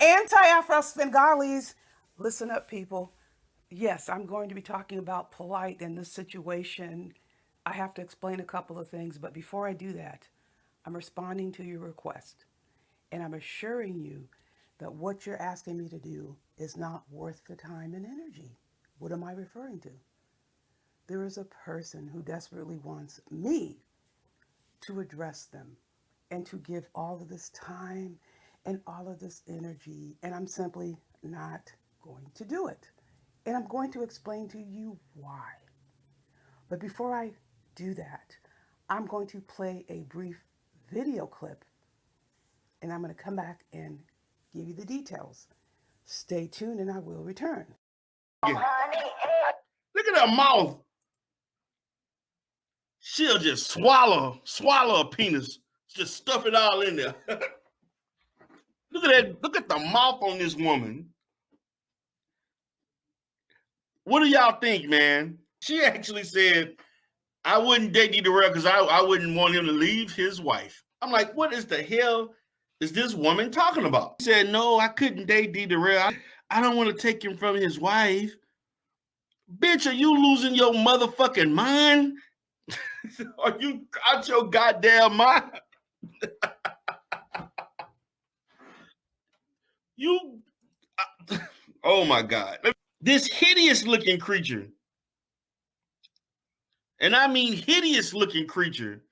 Anti-Afro Svengalis, listen up, people. Yes, I'm going to be talking about Polight in this situation. I have to explain a couple of things, but before I do that, I'm responding to your request. And I'm assuring you that what you're asking me to do is not worth the time and energy. What am I referring to? There is a person who desperately wants me to address them and to give all of this time and all of this energy, and I'm simply not going to do it. And I'm going to explain to you why. But before I do that, I'm going to play a brief video clip and I'm going to come back and give you the details. Stay tuned and I will return. Look at her mouth. She'll just swallow a penis, just stuff it all in there. Look at that. Look at the mouth on this woman. What do y'all think, man? She actually said, I wouldn't date D Darrell because I wouldn't want him to leave his wife. I'm like, what is the hell is this woman talking about? He said, no, I couldn't date D Darrell. I don't want to take him from his wife. Bitch, are you losing your motherfucking mind? Are you out your goddamn mind? You, oh my God. This hideous looking creature, and I mean hideous looking creature,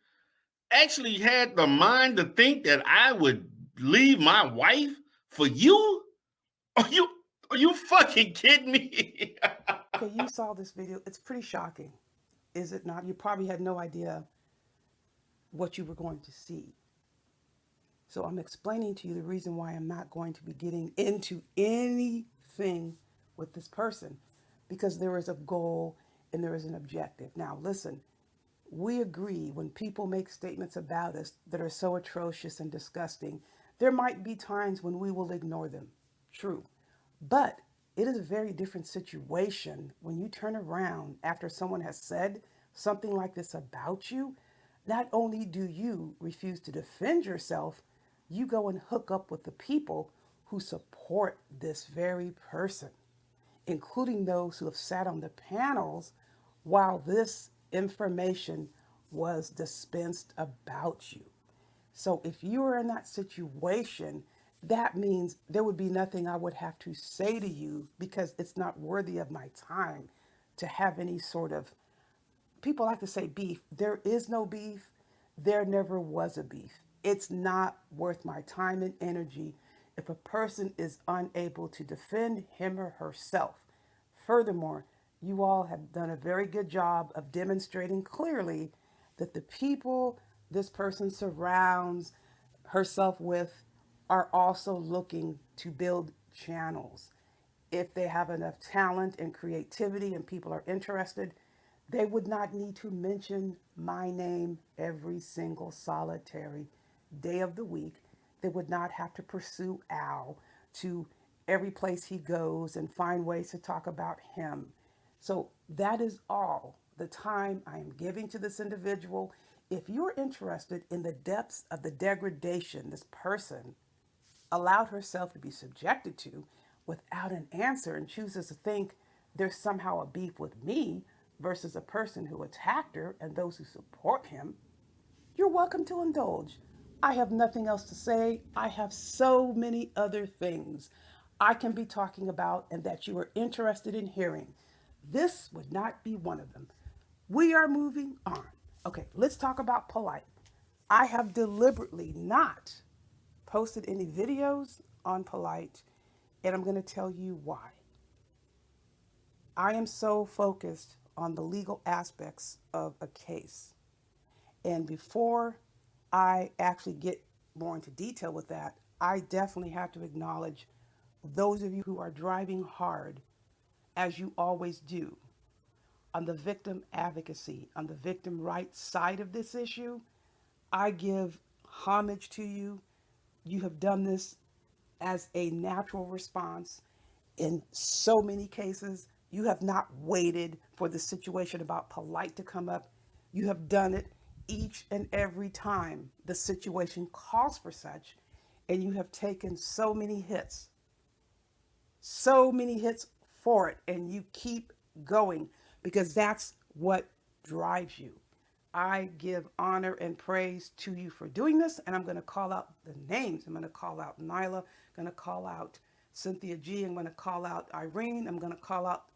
actually had the mind to think that I would leave my wife for you? Are you fucking kidding me? Okay, you saw this video. It's pretty shocking, is it not? You probably had no idea what you were going to see. So I'm explaining to you the reason why I'm not going to be getting into anything with this person because there is a goal and there is an objective. Now, listen, we agree when people make statements about us that are so atrocious and disgusting, there might be times when we will ignore them. True. But it is a very different situation when you turn around after someone has said something like this about you. Not only do you refuse to defend yourself, you go and hook up with the people who support this very person, including those who have sat on the panels while this information was dispensed about you. So if you are in that situation, that means there would be nothing I would have to say to you because it's not worthy of my time to have any sort of, people like to say beef. There is no beef. There never was a beef. It's not worth my time and energy if a person is unable to defend him or herself. Furthermore, you all have done a very good job of demonstrating clearly that the people this person surrounds herself with are also looking to build channels. If they have enough talent and creativity and people are interested, they would not need to mention my name every single solitary day of the week. They would not have to pursue Al to every place he goes and find ways to talk about him. So that is all the time I am giving to this individual. If you're interested in the depths of the degradation this person allowed herself to be subjected to without an answer and chooses to think there's somehow a beef with me versus a person who attacked her and those who support him, you're welcome to indulge. I have nothing else to say. I have so many other things I can be talking about and that you are interested in hearing. This would not be one of them. We are moving on. Okay, let's talk about Polight. I have deliberately not posted any videos on Polight, and I'm going to tell you why. I am so focused on the legal aspects of a case. And before I actually get more into detail with that, I definitely have to acknowledge those of you who are driving hard, as you always do, on the victim advocacy, on the victim rights side of this issue. I give homage to you. You have done this as a natural response in so many cases. You have not waited for the situation about Polight to come up. You have done it each and every time the situation calls for such, and you have taken so many hits so many hits for it, and you keep going because that's what drives you. I give honor and praise to you for doing this, and I'm going to call out the names. I'm going to call out Nyla, I'm going to call out Cynthia G, I'm going to call out Irene, I'm going to call out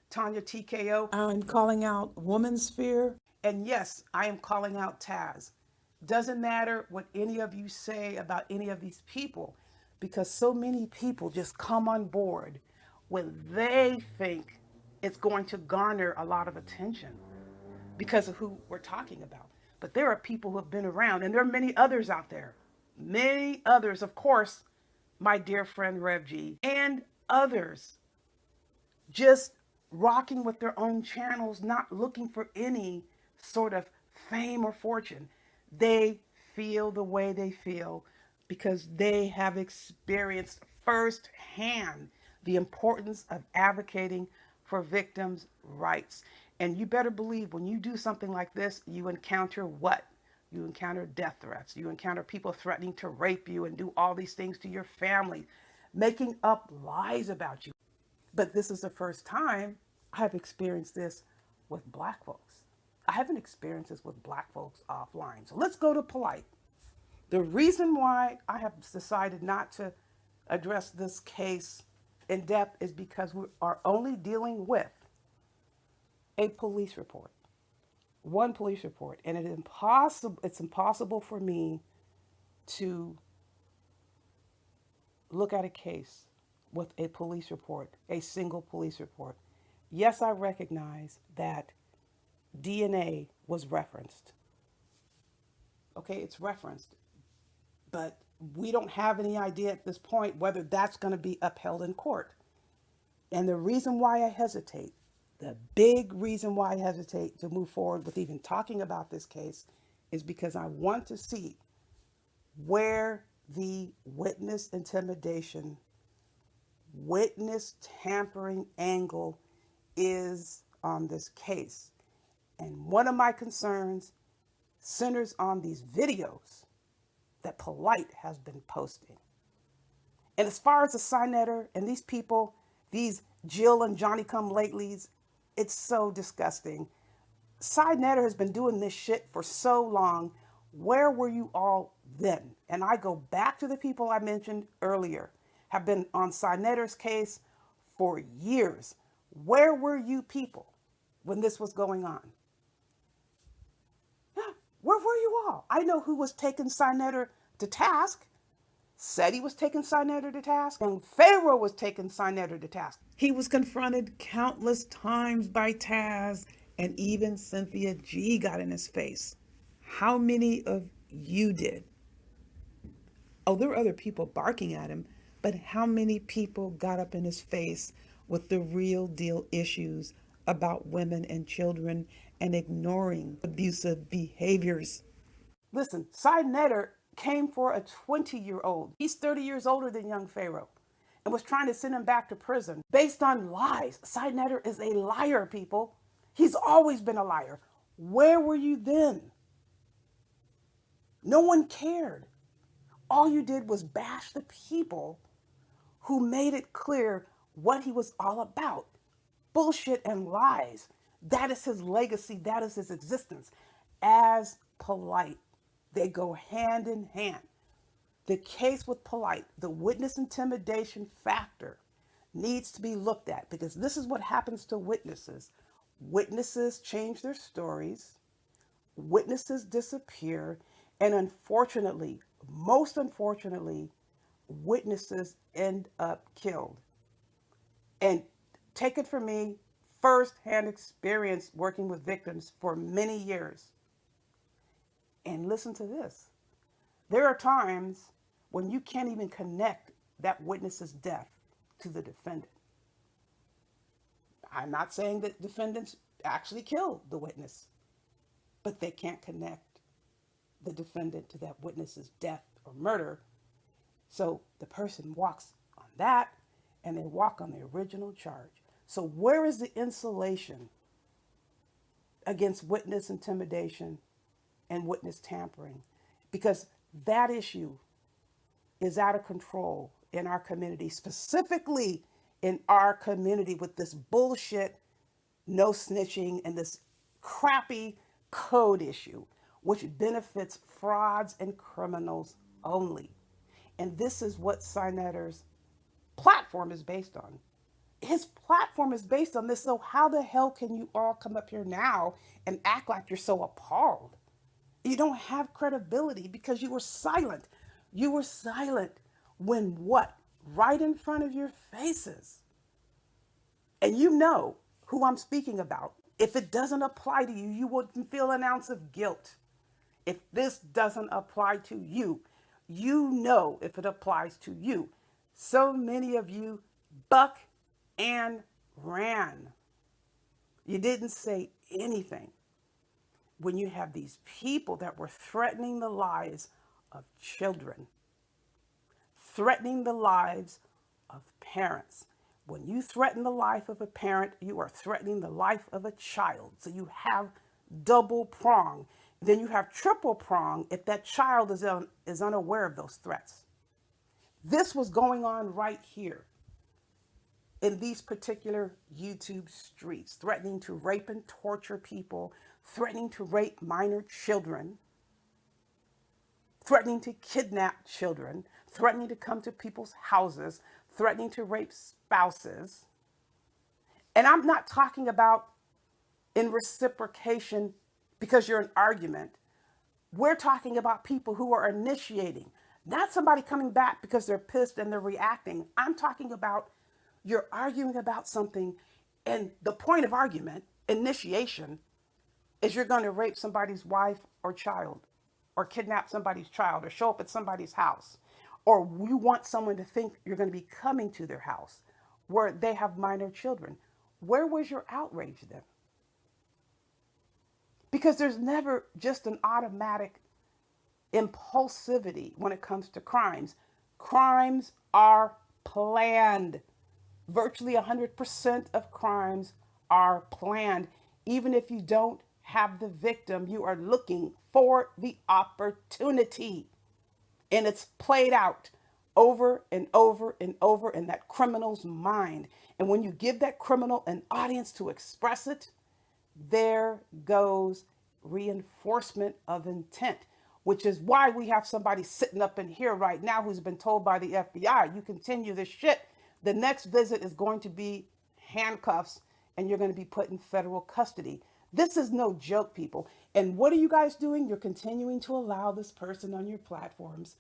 Tanya TKO. I'm calling out Woman Sphere. And yes, I am calling out Taz. Doesn't matter what any of you say about any of these people, because so many people just come on board when they think it's going to garner a lot of attention because of who we're talking about. But there are people who have been around, and there are many others out there. Many others, of course, my dear friend Rev G, and others just rocking with their own channels, not looking for any sort of fame or fortune. They feel the way they feel because they have experienced firsthand the importance of advocating for victims' rights. And you better believe when you do something like this, you encounter what? You encounter death threats. You encounter people threatening to rape you and do all these things to your family, making up lies about you. But this is the first time I've experienced this with Black folks. I haven't experienced this with Black folks offline. So let's go to Polight. The reason why I have decided not to address this case in depth is because we are only dealing with a police report, one police report, and it's impossible for me to look at a case with a police report, a single police report. Yes, I recognize that DNA was referenced. Okay, it's referenced, but we don't have any idea at this point whether that's going to be upheld in court. And the reason why I hesitate, the big reason why I hesitate to move forward with even talking about this case is because I want to see where the witness intimidation, witness tampering angle is on this case. And one of my concerns centers on these videos that Polight has been posting. And as far as the Signetter and these people, these Jill and Johnny come latelys, it's so disgusting. Signetter has been doing this shit for so long. Where were you all then? And I go back to the people I mentioned earlier, have been on Signetter's case for years. Where were you people when this was going on? Where were you all? I know who was taking Signetter to task. Said he was taking Signetter to task. And Pharaoh was taking Signetter to task. He was confronted countless times by Taz, and even Cynthia G got in his face. How many of you did? Oh, there were other people barking at him, but how many people got up in his face with the real deal issues about women and children and ignoring abusive behaviors? Listen, Signetter came for a 20-year-old. He's 30 years older than young Pharaoh and was trying to send him back to prison based on lies. Signetter is a liar, people. He's always been a liar. Where were you then? No one cared. All you did was bash the people who made it clear what he was all about. Bullshit and lies. That is his legacy. That is his existence. As Polight, they go hand in hand. The case with Polight, the witness intimidation factor, needs to be looked at because this is what happens to witnesses. Witnesses change their stories, witnesses disappear, and unfortunately, most unfortunately, witnesses end up killed. And take it from me, first-hand experience working with victims for many years. And listen to this. There are times when you can't even connect that witness's death to the defendant. I'm not saying that defendants actually killed the witness, but they can't connect the defendant to that witness's death or murder. So the person walks on that and they walk on the original charge. So where is the insulation against witness intimidation and witness tampering? Because that issue is out of control in our community, specifically in our community with this bullshit, no snitching, and this crappy code issue, which benefits frauds and criminals only. And this is what Sinetter's platform is based on. His platform is based on this. So how the hell can you all come up here now and act like you're so appalled? You don't have credibility because you were silent. You were silent when what? Right in front of your faces. And you know who I'm speaking about. If it doesn't apply to you, you wouldn't feel an ounce of guilt. If this doesn't apply to you, you know if it applies to you. So many of you buck and ran. You didn't say anything when you have these people that were threatening the lives of children, threatening the lives of parents. When you threaten the life of a parent, you are threatening the life of a child. So you have double prong. Then you have triple prong if that child is unaware of those threats. This was going on right here in these particular YouTube streets, threatening to rape and torture people, threatening to rape minor children, threatening to kidnap children, threatening to come to people's houses, threatening to rape spouses. And I'm not talking about in reciprocation because you're an argument. We're talking about people who are initiating, not somebody coming back because they're pissed and they're reacting. I'm talking about you're arguing about something, and the point of argument, initiation, is you're going to rape somebody's wife or child, or kidnap somebody's child, or show up at somebody's house, or you want someone to think you're going to be coming to their house where they have minor children. Where was your outrage then? Because there's never just an automatic impulsivity when it comes to crimes. Crimes are planned. Virtually 100% of crimes are planned. Even if you don't have the victim, you are looking for the opportunity. And it's played out over and over and over in that criminal's mind. And when you give that criminal an audience to express it, there goes reinforcement of intent, which is why we have somebody sitting up in here right now who's been told by the FBI, you continue this shit, the next visit is going to be handcuffs and you're going to be put in federal custody. This is no joke, people. And what are you guys doing? You're continuing to allow this person on your platforms.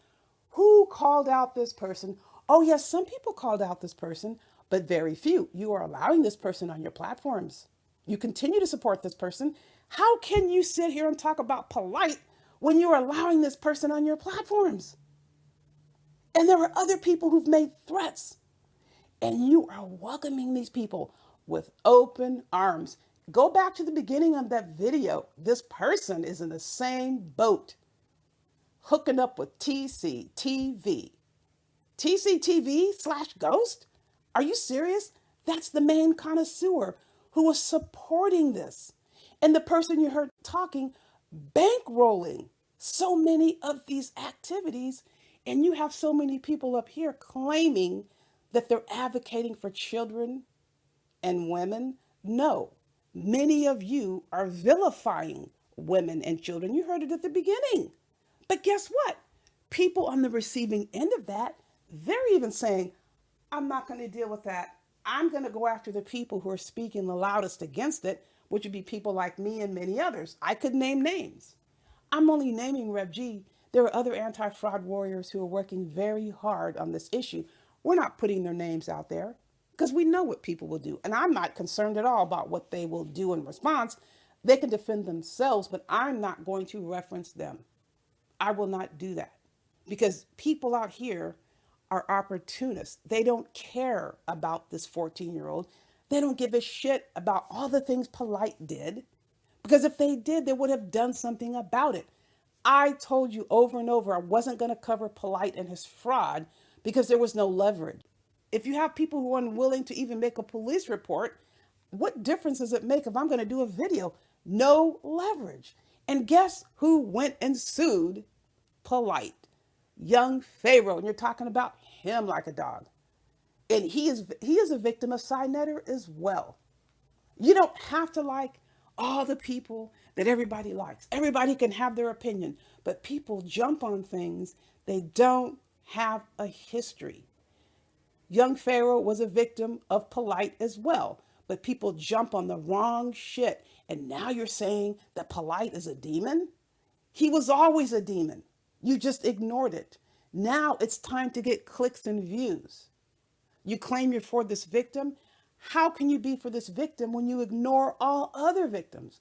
Who called out this person? Oh, yes, some people called out this person, but very few. You are allowing this person on your platforms. You continue to support this person. How can you sit here and talk about Polight when you're allowing this person on your platforms? And there are other people who've made threats. And you are welcoming these people with open arms. Go back to the beginning of that video. This person is in the same boat, hooking up with TCTV. TCTV/Ghost? Are you serious? That's the main connoisseur who was supporting this. And the person you heard talking, bankrolling so many of these activities. And you have so many people up here claiming that they're advocating for children and women. No, many of you are vilifying women and children. You heard it at the beginning. But guess what? People on the receiving end of that, they're even saying, I'm not going to deal with that. I'm going to go after the people who are speaking the loudest against it, which would be people like me and many others. I could name names. I'm only naming Rev G. There are other anti-fraud warriors who are working very hard on this issue. We're not putting their names out there because we know what people will do. And I'm not concerned at all about what they will do in response. They can defend themselves, but I'm not going to reference them. I will not do that because people out here are opportunists. They don't care about this 14-year-old. They don't give a shit about all the things Polight did, because if they did, they would have done something about it. I told you over and over I wasn't going to cover Polight and his fraud because there was no leverage. If you have people who are unwilling to even make a police report, what difference does it make if I'm going to do a video? No leverage. And guess who went and sued Polight? Young Pharaoh. And you're talking about him like a dog. And he is a victim of side netter as well. You don't have to like all the people that everybody likes. Everybody can have their opinion, but people jump on things they don't have a history. Young Pharaoh was a victim of Polight as well, but people jump on the wrong shit. And now you're saying that Polight is a demon? He was always a demon. You just ignored it. Now it's time to get clicks and views. You claim you're for this victim. How can you be for this victim when you ignore all other victims?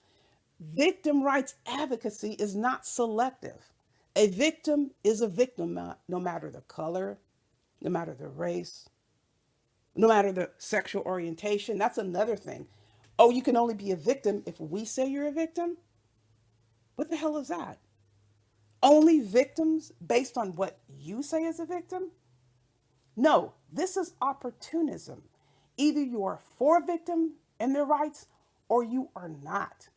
Victim rights advocacy is not selective. A victim is a victim, no matter the color, no matter the race, no matter the sexual orientation. That's another thing. Oh, you can only be a victim if we say you're a victim? What the hell is that? Only victims based on what you say is a victim? No, this is opportunism. Either you are for a victim and their rights or you are not.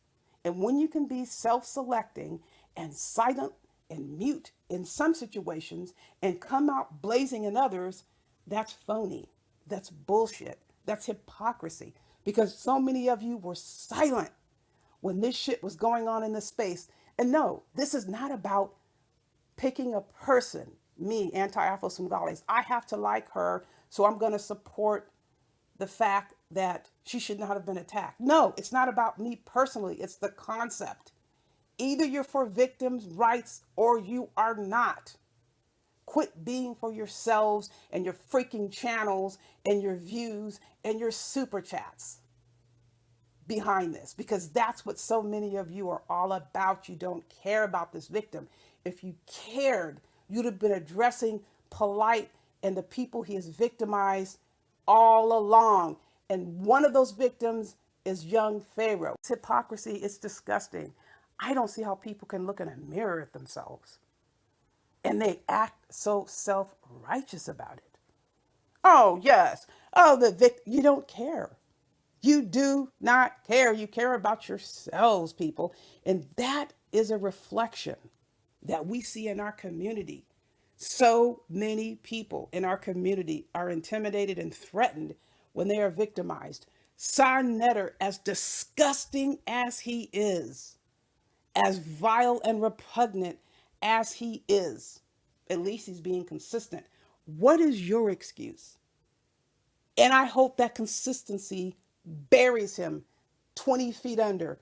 And when you can be self-selecting and silent and mute in some situations and come out blazing in others, that's phony. That's bullshit. That's hypocrisy. Because so many of you were silent when this shit was going on in this space. And no, this is not about picking a person, me, anti-Afro-Singales. I have to like her, so I'm going to support the fact that she should not have been attacked. No, it's not about me personally. It's the concept. Either you're for victims' rights or you are not. Quit being for yourselves and your freaking channels and your views and your super chats behind this, because that's what so many of you are all about. You don't care about this victim. If you cared, you'd have been addressing Polight and the people he has victimized all along. And one of those victims is young Pharaoh. It's hypocrisy. It's disgusting. I don't see how people can look in a mirror at themselves and they act so self-righteous about it. Oh, yes. Oh, you don't care. You do not care. You care about yourselves, people. And that is a reflection that we see in our community. So many people in our community are intimidated and threatened when they are victimized. Sarnetter, as disgusting as he is, as vile and repugnant as he is, at least he's being consistent. What is your excuse? And I hope that consistency buries him 20 feet under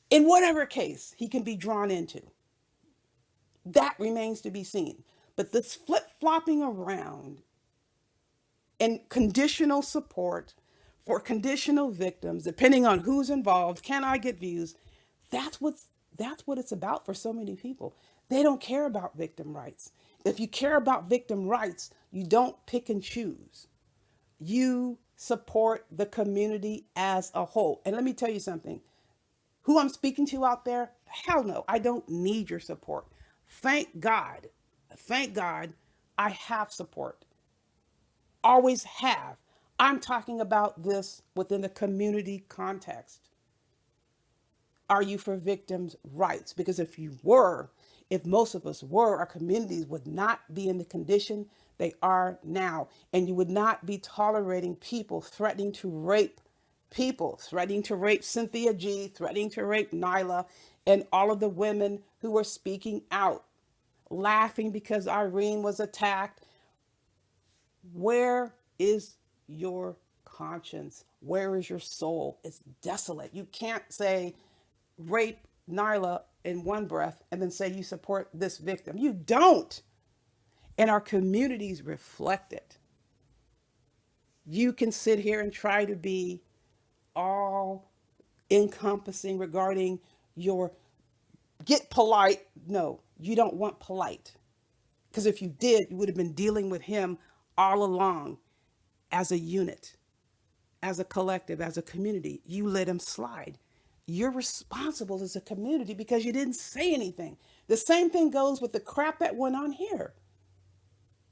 in whatever case he can be drawn into. That remains to be seen. But this flip-flopping around and conditional support for conditional victims, depending on who's involved, can I get views? That's what it's about for so many people. They don't care about victim rights. If you care about victim rights, you don't pick and choose. You support the community as a whole. And let me tell you something. Who I'm speaking to out there, hell no, I don't need your support. Thank God I have support. Always have. I'm talking about this within the community context. Are you for victims' rights? Because if most of us were, our communities would not be in the condition they are now. And you would not be tolerating people threatening to rape people, threatening to rape Cynthia G, threatening to rape Nyla, and all of the women who were speaking out, laughing because Irene was attacked. Where is your conscience? Where is your soul? It's desolate. You can't say rape Nyla in one breath and then say you support this victim. You don't. And our communities reflect it. You can sit here and try to be all encompassing regarding your get polite. No, you don't want polite. Because if you did, you would have been dealing with him all along as a unit, as a collective, as a community. You let him slide. You're responsible as a community because you didn't say anything. The same thing goes with the crap that went on here.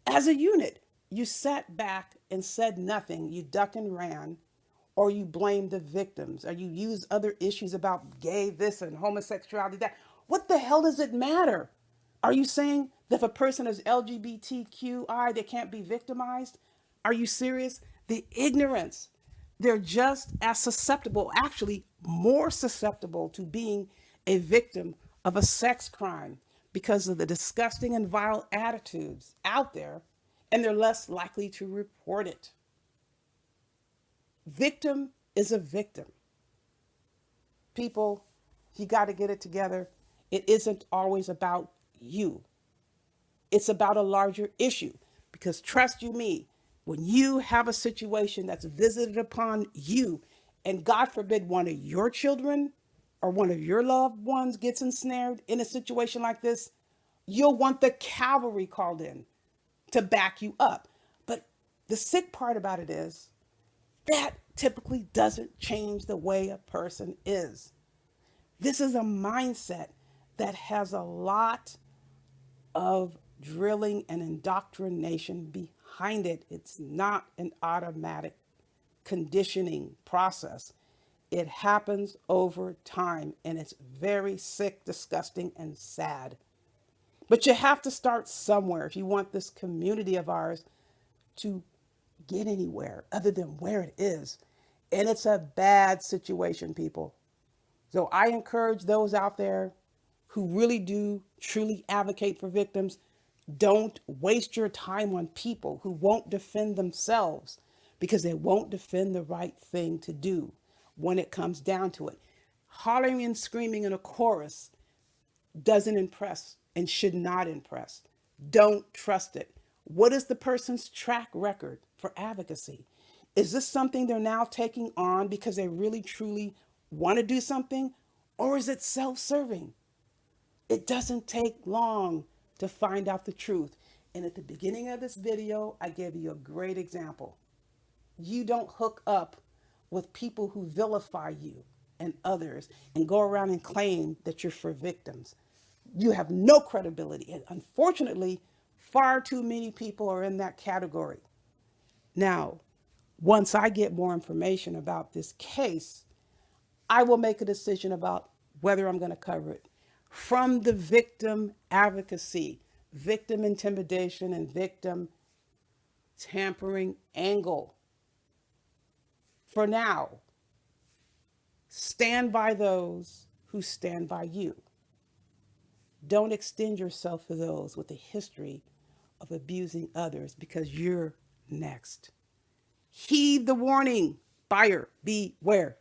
As a unit, you sat back and said nothing. You duck and ran, or you blamed the victims, or you used other issues about gay this and homosexuality that. What the hell does it matter? Are you saying that if a person is LGBTQI, they can't be victimized? Are you serious? the ignorance. They're just as susceptible, actually more susceptible to being a victim of a sex crime because of the disgusting and vile attitudes out there, and they're less likely to report it. Victim is a victim. People, you got to get it together. It isn't always about you. It's about a larger issue, because trust you me, when you have a situation that's visited upon you, and God forbid one of your children or one of your loved ones gets ensnared in a situation like this, you'll want the cavalry called in to back you up. But the sick part about it is that typically doesn't change the way a person is. This is a mindset that has a lot of drilling and indoctrination behind it. It's not an automatic conditioning process. It happens over time, and it's very sick, disgusting, and sad. But you have to start somewhere if you want this community of ours to get anywhere other than where it is. And it's a bad situation, people. So I encourage those out there who really do truly advocate for victims, don't waste your time on people who won't defend themselves, because they won't defend the right thing to do when it comes down to it. Hollering and screaming in a chorus doesn't impress and should not impress. Don't trust it. What is the person's track record for advocacy? Is this something they're now taking on because they really truly want to do something, or is it self-serving? It doesn't take long to find out the truth. And at the beginning of this video, I gave you a great example. You don't hook up with people who vilify you and others and go around and claim that you're for victims. You have no credibility. And unfortunately, far too many people are in that category. Now, once I get more information about this case, I will make a decision about whether I'm going to cover it from the victim advocacy, victim intimidation, and victim tampering angle. For now, stand by those who stand by you. Don't extend yourself to those with a history of abusing others, because you're next. Heed the warning. Buyer beware.